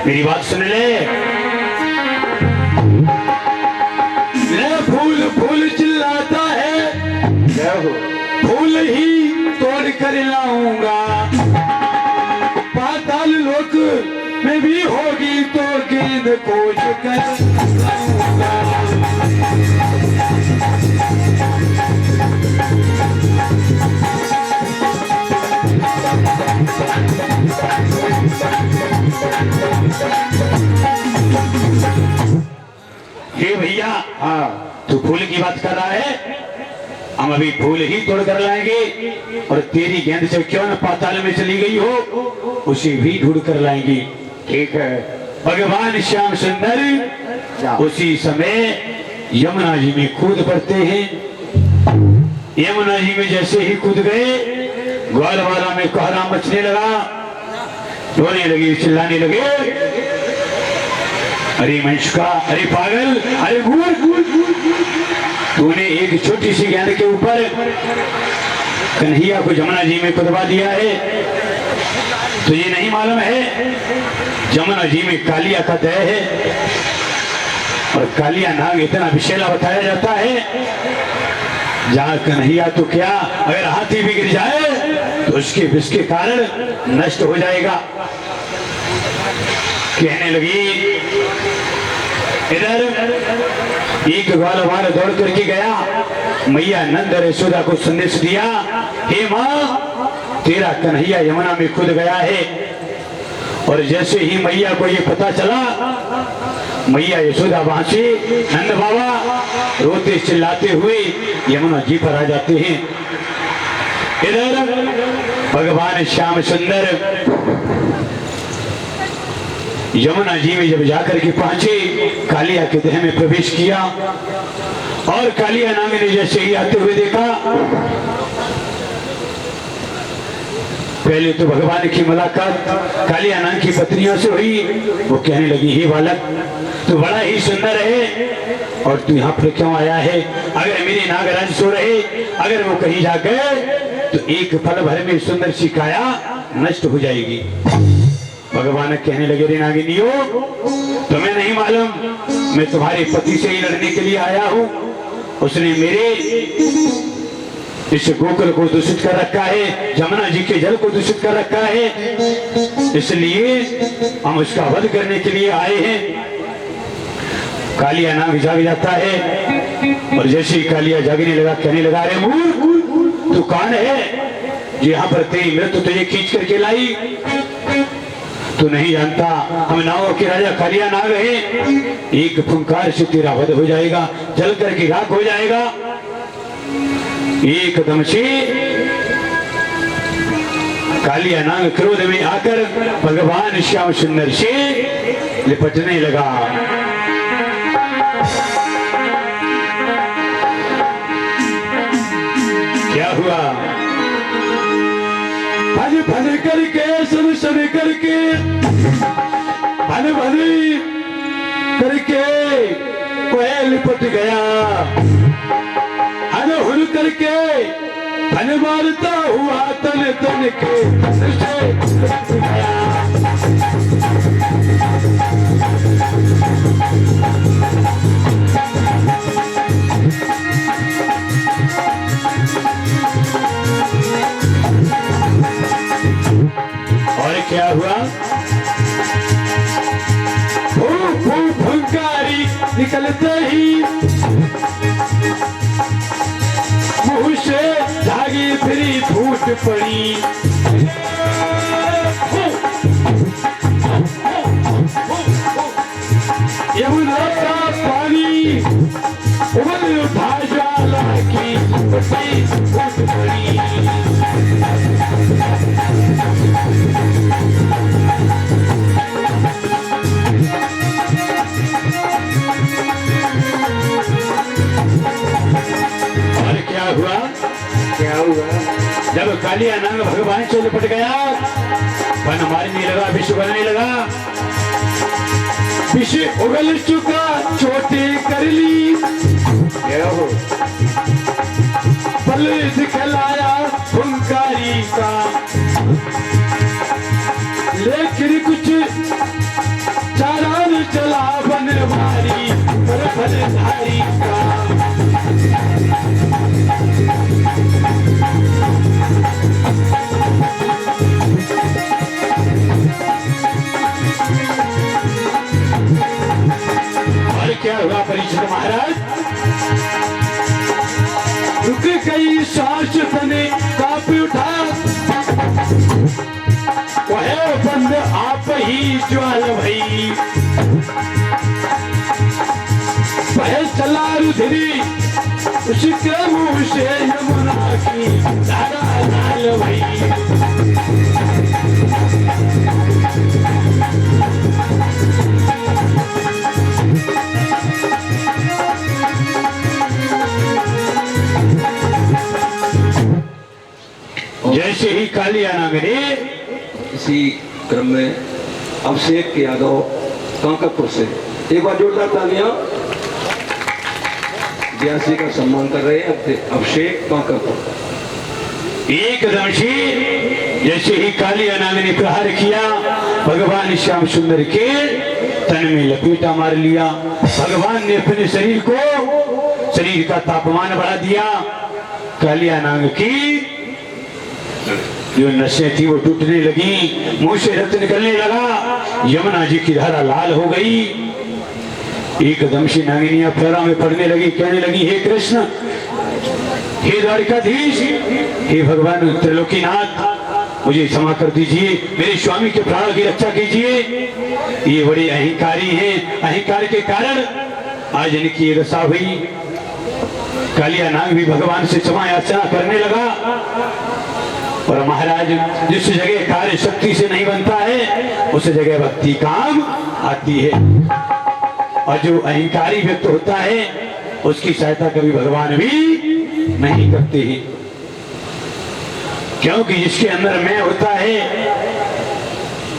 मेरी बात सुन ले। फूल फूल चिल्लाता है, फूल ही तोड़ कर लाऊंगा। पाताल लोक में भी होगी तो गेंद खोज कर लाऊंगा। हे भैया, हाँ तू फूल की बात कर रहा है, हम अभी फूल ही तोड़ कर लाएंगे और तेरी गेंद से क्यों न पाताल में चली गई हो उसे भी ढूंढ कर लाएंगे। ठीक है। भगवान श्याम सुंदर उसी समय यमुना जी में कूद पड़ते हैं। यमुना जी में जैसे ही कूद गए, ग्वालवाला में कोहराम मचने लगा, रोने लगे, चिल्लाने लगे, अरे मंशका, अरे पागल, अरे मूर्ख, तूने एक छोटी सी गेंद के ऊपर कन्हैया को जमुना जी में कुदवा दिया है। तो ये नहीं मालूम है जमुना जी में कालिया का दया है और कालिया नाग इतना विषैला बताया जाता है, जहां कन्हैया तो क्या अगर हाथी भी गिर जाए तो उसके विष के कारण नष्ट हो जाएगा। कहने लगी, इधर एक ग्वालवाल दौड़ करके गया, मैया नंद और यशोदा को संदेश दिया, हे माँ तेरा कन्हैया यमुना में कूद गया है। और जैसे ही मैया को ये पता चला, मैया यशोदा वहां से नंद बाबा रोते चिल्लाते हुए यमुना जी पर आ जाते हैं। इधर भगवान श्याम सुंदर यमुना जी में जब जाकर के पहुंचे, कालिया के देह में प्रवेश किया और कालिया नाग ने जैसे ही आते हुए देखा, पहले तो भगवान की मुलाकात कालिया नाग की पत्नियों से हुई। वो कहने लगी, हे बालक तू बड़ा ही सुंदर है और तू यहाँ पर क्यों आया है? अगर मेरे नागराज सो रहे, अगर वो कहीं जा गए तो एक पल भर में सुंदर सी काया नष्ट हो जाएगी। भगवान कहने लगे, रे नागिनियो, तुम्हें नहीं मालूम मैं तुम्हारे पति से ही लड़ने के लिए आया हूँ। उसने मेरे इस गोकुल को दूषित कर रखा है, जमुना जी के जल को दूषित कर रखा है, इसलिए हम उसका वध करने के लिए आए हैं। कालिया नाग जाग जाता है और जैसे ही कालिया जागने लगा, कहने लगा, अरे मूर्ख तू कौन है जो यहाँ पर तेरी मृत्यु तुझे खींच करके लाई? तू नहीं जानता हम नावों के राजा कालिया नाग हैं, एक फुंकार से तेरा वध हो जाएगा, जल करके राख हो जाएगा। एकदम से कालिया नाग क्रोध में आकर भगवान श्याम सुंदर से लिपटने लगा। क्या हुआ? भज भज करके सुन सुन करके भन भन करके कोयल लिपट गया, हन हुन करके भन मारता हुआ तन तन के से लिपट गया। और क्या हुआ? फुंकारी निकलते ही मुंह से धागे फिरी फूट पड़ी। यमुना का पानी उबल उठा ज्वाला की फूट पड़ी। क्या हुआ? जब कालिया नाग भगवान से लिपट गया, वन मारने लगा, विष बनने लगा, विष उगल चुका, चोटी कर ली, बल दिखलाया फुंकारी का, लेकिन कुछ क्या हुआ परीक्षित महाराज? रुक गई सांस बने कांप उठा, वह बंद आप ही ज्वाल भई, वह चला रुधिरी उसके मुंह से यमुना की धारा लाल भई। जैसे ही कालिया नागरी इसी क्रम में अभिषेक यादव कांकापुर से एक बार जोरदार तालियां व्यासी का सम्मान कर रहे हैं अभिषेक कांकापुर। एकदम से जैसे ही कालिया नाग ने प्रहार किया, भगवान श्याम सुंदर के तन में लपेटा मार लिया। भगवान ने अपने शरीर का तापमान बढ़ा दिया। कालिया नाग की जो नसें थी वो टूटने लगी, मुंह से रक्त निकलने लगा, यमुना जी की धारा लाल हो गई। एकदम से नागिनियां पैरों में पड़ने लगी, कहने लगी हे कृष्ण, हे द्वारिकाधीश, हे भगवान त्रिलोकीनाथ, मुझे क्षमा कर दीजिए, मेरे स्वामी के प्राण की रक्षा कीजिए। ये बड़े अहंकारी हैं, अहंकार के कारण आज इनकी दशा हुई। कालिया नाग भी भगवान से क्षमा याचना करने लगा। और महाराज, जिस जगह कार्य शक्ति से नहीं बनता है उस जगह भक्ति काम आती है। और जो अहंकारी व्यक्ति होता है उसकी सहायता कभी भगवान भी नहीं करते हैं, क्योंकि जिसके अंदर मैं होता है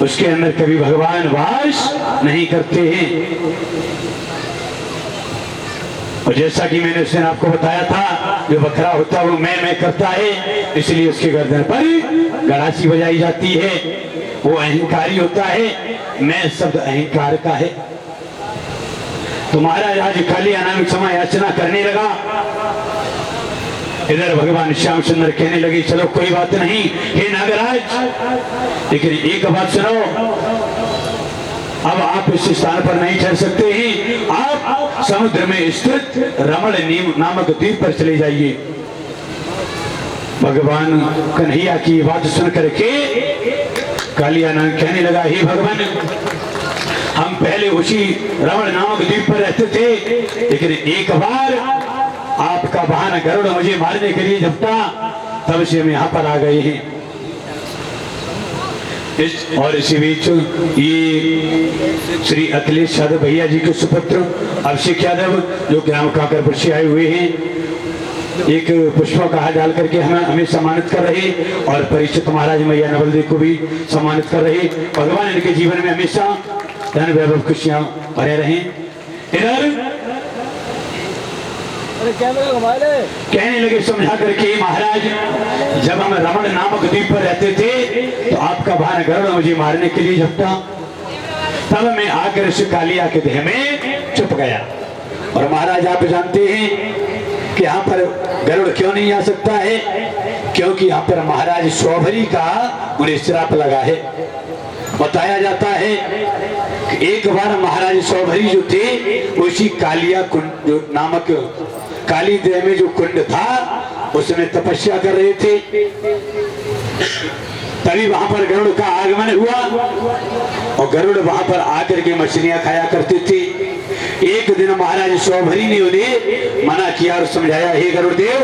उसके अंदर कभी भगवान वास नहीं करते हैं। और जैसा कि मैंने उस दिन आपको बताया था, जो बकरा होता है वो मैं करता है, इसलिए उसके गर्दन पर गड़ासी बजाई जाती है। वो अहंकारी होता है, मैं शब्द अहंकार का है। तो महाराज आज कालिया नाग क्षमा याचना करने लगा। इधर भगवान श्याम सुंदर कहने लगे चलो कोई बात नहीं हे नागराज, लेकिन एक बात सुनो, अब आप इस स्थान पर नहीं ठहर सकते हैं, आप समुद्र में स्थित रमण नामक द्वीप पर चले जाइए। भगवान कन्हैया की बात सुन करके कालिया नाग कहने लगा हे भगवान, हम पहले उसी रमण नामक द्वीप पर रहते थे, लेकिन एक बार आपका वाहन गरुड़ मुझे मारने के लिए झपटा, तब से हम यहाँ पर आ गए हैं। और इसी बीच ये श्री अखिलेश यादव भैया जी के सुपुत्र अभिषेक यादव जो ग्राम काकरपुर से आए हुए हैं, एक पुष्पों का हार डाल करके हमें सम्मानित कर रहे, और परीक्षित महाराज मैया नवलदेव को भी सम्मानित कर रहे। भगवान इनके जीवन में हमेशा धन वैभव खुशियां भरे रहें। इधर कहने लगे समझा करके महाराज, जब हम रमण नामक द्वीप पर रहते थे तो आपका वाहन गरुड़ मुझे मारने के लिए झपटा, तब मैं आकर इस कालिया के देह में छुप गया। और महाराज आप जानते हैं कि यहाँ पर गरुड़ क्यों नहीं आ सकता है, क्योंकि यहाँ पर महाराज सौभरी का उन्हें श्राप लगा है। बताया जाता है कि एक बार महाराज सौभरी जो थे उसी कालिया कुंड नामक काली देह में जो कुंड था उसमें तपस्या कर रहे थे, तभी वहां पर गरुड़ का आगमन हुआ। और गरुड़ वहां पर आकर के मछलियां खाया करते थे। एक दिन महाराज सौभरी ने उन्हें मना किया और समझाया, हे गरुड़ देव,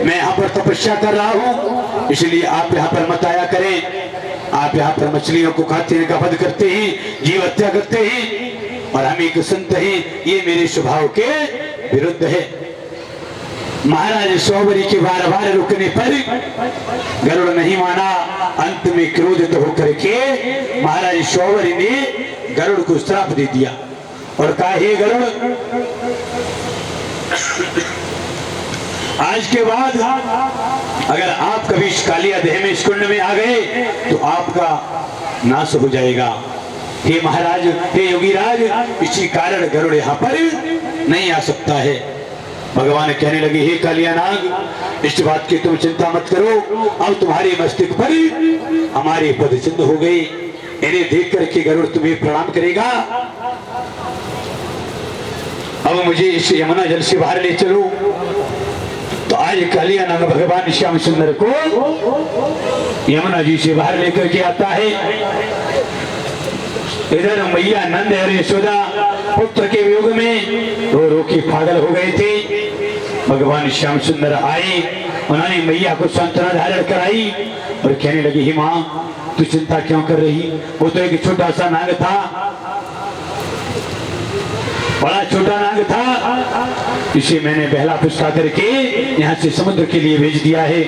मैं यहाँ पर तपस्या कर रहा हूँ, इसलिए आप यहाँ पर मत आया करें। आप यहाँ पर मछलियों को खाते हैं, वध करते हैं, जीव हत्या करते हैं, और हम एक संत हैं, ये मेरे स्वभाव के विरुद्ध है। महाराज सौभरी के बार बार रुकने पर गरुड़ नहीं माना। अंत में क्रोधित होकर के महाराज सौभरी ने गरुड़ को श्राप दे दिया और कहा, हे गरुड़, आज के बाद अगर आप कभी इस कालिया देह में इस कुंड में आ गए तो आपका नाश हो जाएगा। हे महाराज, हे योगीराज, इसी कारण गरुड़ यहाँ पर नहीं आ सकता है। भगवान कहने लगे, हे कालिया नाग, इस बात की तुम चिंता मत करो, अब तुम्हारे मस्तक पर हमारे पद चिन्ह हो गए। इन्हें देख करके गरुड़ तुम्हें प्रणाम करेगा। अब मुझे इस यमुना जल से बाहर ले चलो। तो आज कालियानंद भगवान श्याम सुंदर को यमुना जी से बाहर लेकर के आता है। इधर मैया नंद और यशोदा पुत्र के वियोग में रो रो के पागल हो गए थे। भगवान श्याम सुंदर आए, उन्होंने मैया को सांत्वना धारण कराई और कहने लगी, ही माँ तू चिंता क्यों कर रही, वो तो एक छोटा सा नाग था, बड़ा छोटा नाग था, इसे मैंने बहला फुसका करके यहाँ से समुद्र के लिए भेज दिया है।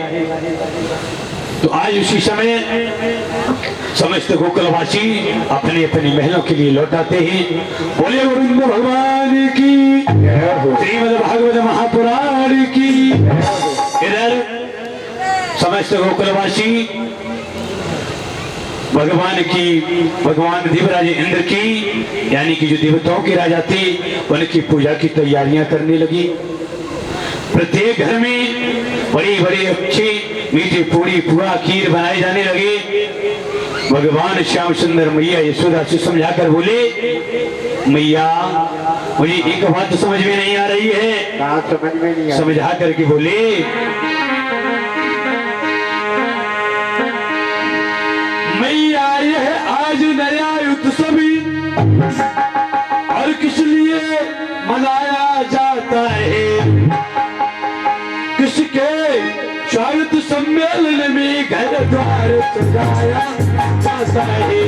तो आज उसी समय समस्त गोकुलवासी अपने अपने महलों के लिए लौटाते हैं। बोले गोविंद भगवान की, श्रीमद् भागवत महापुराण की। इधर समस्त गोकुलवासी भगवान देवराज इंद्र की, यानी कि जो देवताओं के राजा थे, उनकी पूजा की तैयारियां करने लगी। प्रत्येक घर में बड़ी बड़ी अच्छी मीठी पूरी पुआ खीर बनाए जाने लगे। भगवान श्याम सुंदर मैया यशोदा से समझाकर बोले, मैया मुझे एक बात समझ में नहीं आ रही है। समझ में नहीं समझा करके बोले, मैया यह आज नया उत्सव और किस लिए मनाया जाता है, किसके स्वागत सम्मेलन में घर द्वार सजाया जाता है।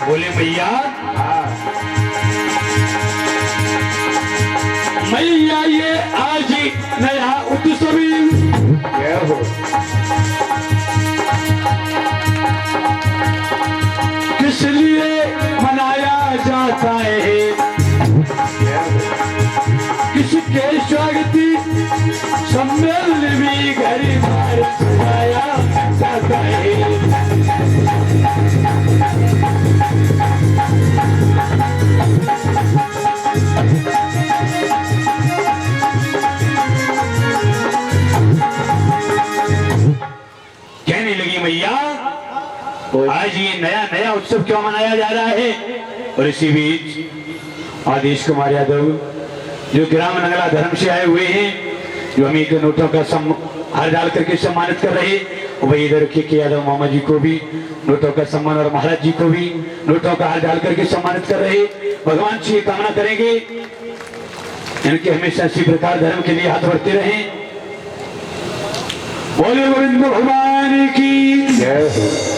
बोले मैया, मैया ये आज नया उत्सव किस लिए मनाया जाता है, किसके स्वागती सम्मेलन में घर द्वार सजाया जाता है। कहने लगी, मैया आज ये नया उत्सव क्यों मनाया जा रहा है। और इसी बीच आदेश कुमार यादव जो ग्राम नगला धर्म से आए हुए हैं, जो हमें के नोटों का हार डाल करके सम्मानित कर रहे, वही इधर के यादव मामा जी को भी नोटों का सम्मान और महाराज जी को भी नोटों का हार डाल करके सम्मानित कर रहे। भगवान से ये कामना करेंगे इनके हमेशा इसी प्रकार धर्म के लिए हाथ बढ़ते रहे। बोले गोविंद भगवान की जय।